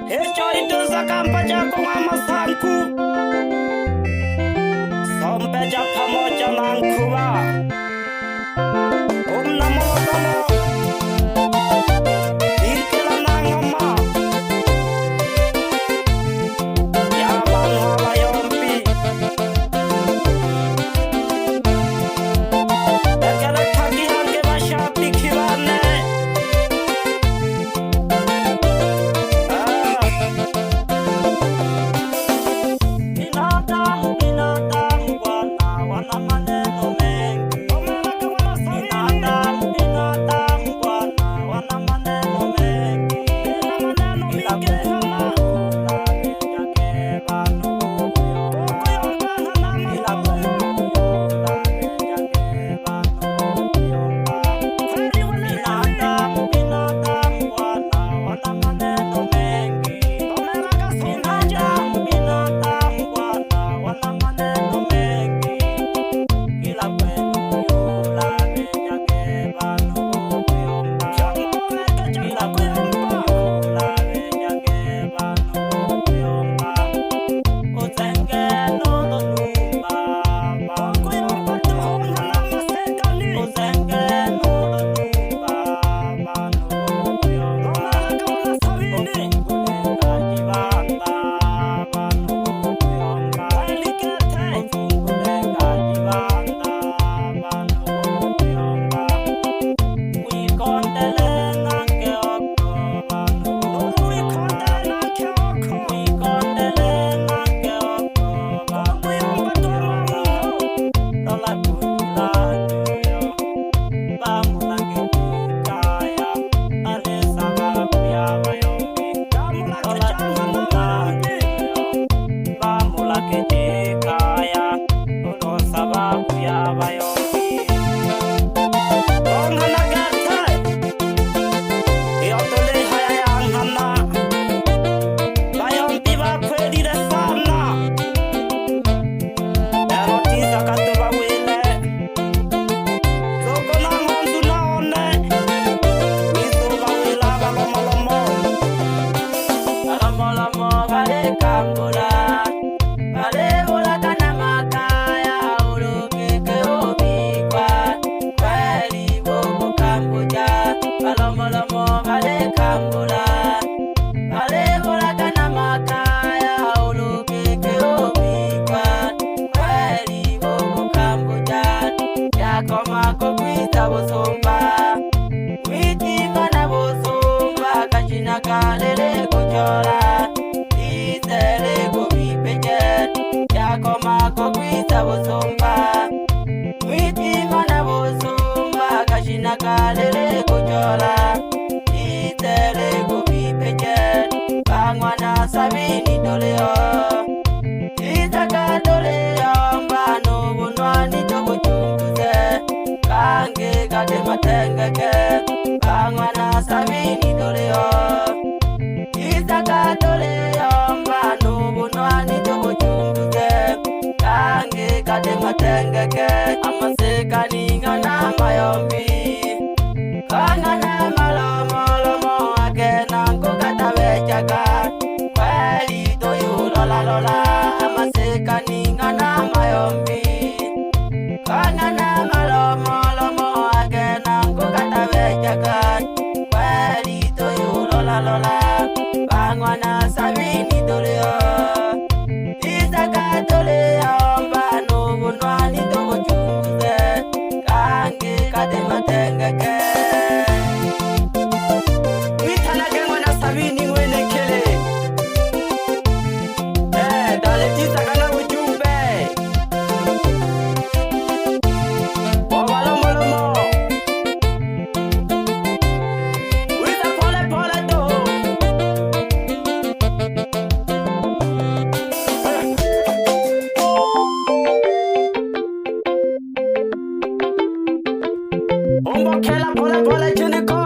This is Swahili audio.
Hecho ituza kampaja kwa masanku Sompeja pamoja na nkuwa Namo Ikila na ngama Yaman hawa yompi Ekele kagi hange mashapi kiwane Kalele kuchora, itele kubipeje, yakoma kukwita busumba. Mwiti mana busumba, kashina kalele kuchora, itele kubipeje, bangwana sabini doleo. Itaka doleo, mbano bunwani tokuchunguze, kange kade matengeke, bangwana sabini doleo. Kade matengeke amaseka ningana mayombi kangana malomolomo agena nkukatabejaga kweli toyulolalola amaseka ningana mayombi kangana malomolomo agena nkukatabejaga kweli toyulolalola bangwana sabini doleo isaka doleo Bunwani togo chunguze, kange kade matengeke. Mitana gengo na sabini wene kele dale tisa kana ujumbe Wawala molomo Wita pole pole to Umbo kela pole pole juniko